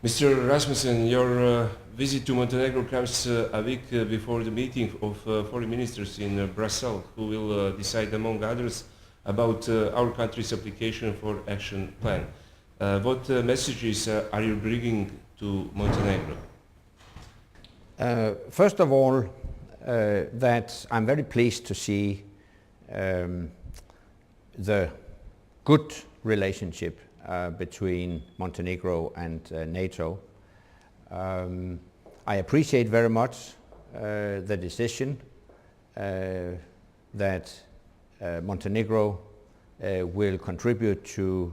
Mr. Rasmusen, your visit to Montenegro comes a week before the meeting of foreign ministers in Brussels, who will decide, among others, about our country's application for action plan. What messages are you bringing to Montenegro? First of all, that I'm very pleased to see the good relationship between Montenegro and NATO. I appreciate very much the decision that Montenegro will contribute to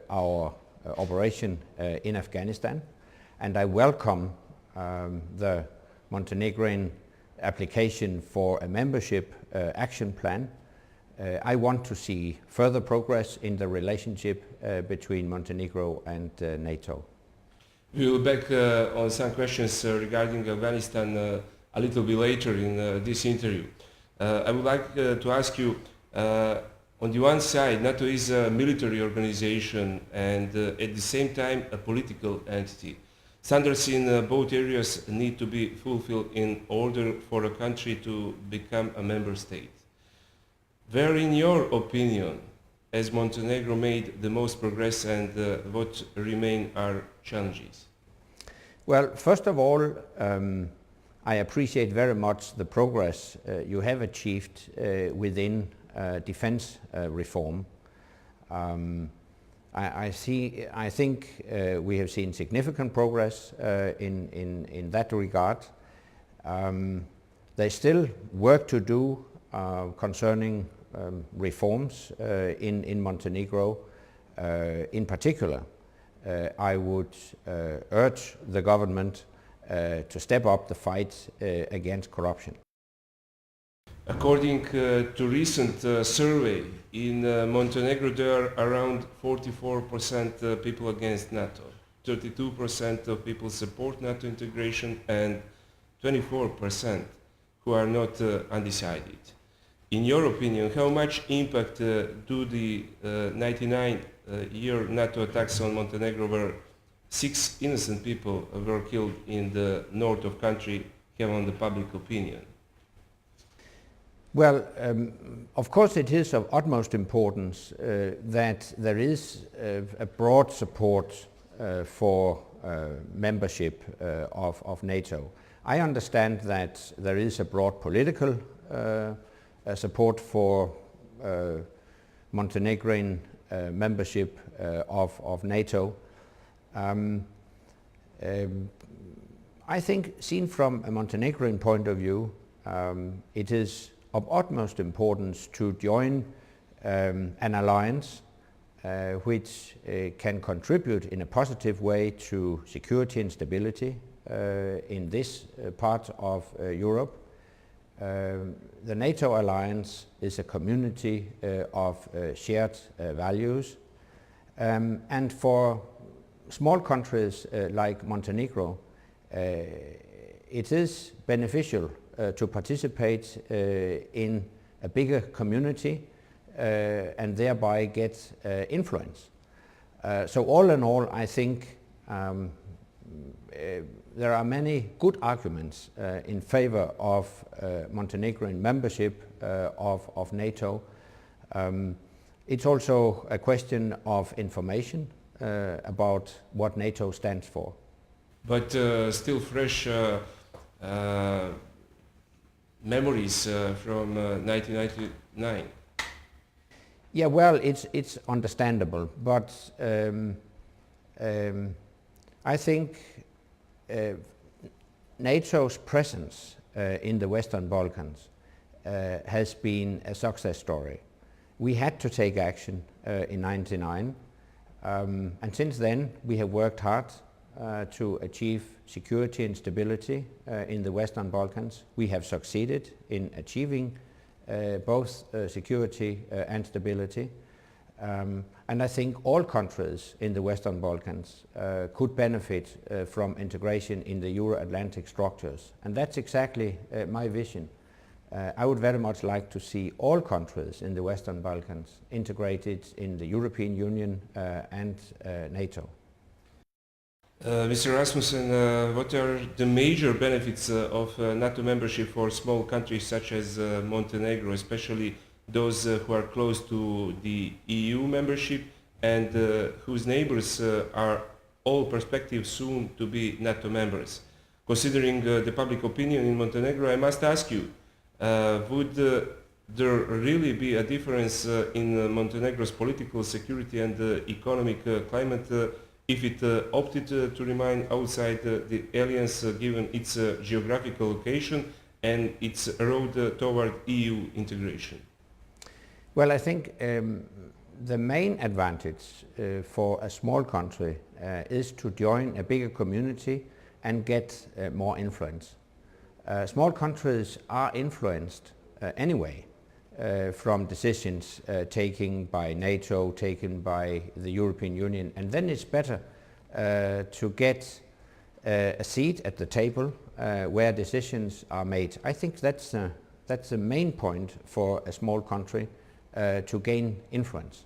our operation in Afghanistan, and I welcome the Montenegrin application for a membership action plan. I want to see further progress in the relationship between Montenegro and NATO. We will back on some questions regarding Afghanistan a little bit later in this interview. I would like to ask you, on the one side, NATO is a military organization and at the same time a political entity. Standards in both areas need to be fulfilled in order for a country to become a member state. Where, in your opinion, has Montenegro made the most progress, and what remain are challenges? Well, first of all, I appreciate very much the progress you have achieved within defense reform. I think we have seen significant progress in that regard. There's still work to do concerning reforms in Montenegro. In particular, I would urge the government to step up the fight against corruption. According to recent survey, in Montenegro there are around 44% people against NATO, 32% of people support NATO integration, and 24% who are not undecided. In your opinion, how much impact do the 99-year NATO attacks on Montenegro, where 6 innocent people were killed in the north of country, have on the public opinion? Well, of course it is of utmost importance that there is a broad support for membership of NATO. I understand that there is a broad political support for Montenegrin membership of NATO. I think, seen from a Montenegrin point of view, it is of utmost importance to join an alliance which can contribute in a positive way to security and stability in this part of Europe. The NATO alliance is a community of shared values, and for small countries like Montenegro, it is beneficial to participate in a bigger community and thereby get influence. So all in all, I think there are many good arguments in favor of Montenegrin membership of NATO. It's also a question of information about what NATO stands for. But still fresh memories from 1999. Yeah, well, it's understandable, but I think NATO's presence in the Western Balkans has been a success story. We had to take action in '99, and since then we have worked hard to achieve security and stability in the Western Balkans. We have succeeded in achieving both security and stability. And I think all countries in the Western Balkans could benefit from integration in the Euro-Atlantic structures. And that's exactly my vision. I would very much like to see all countries in the Western Balkans integrated in the European Union and NATO. Mr. Rasmussen, what are the major benefits of NATO membership for small countries such as Montenegro, especially those who are close to the EU membership and whose neighbors are all prospective soon to be NATO members? Considering the public opinion in Montenegro, I must ask you, would there really be a difference in Montenegro's political, security and economic climate if it opted to remain outside the alliance given its geographical location and its road toward EU integration? Well, I think the main advantage for a small country is to join a bigger community and get more influence. Small countries are influenced anyway from decisions taken by NATO, taken by the European Union, and then it's better to get a seat at the table where decisions are made. I think that's the main point for a small country to gain influence.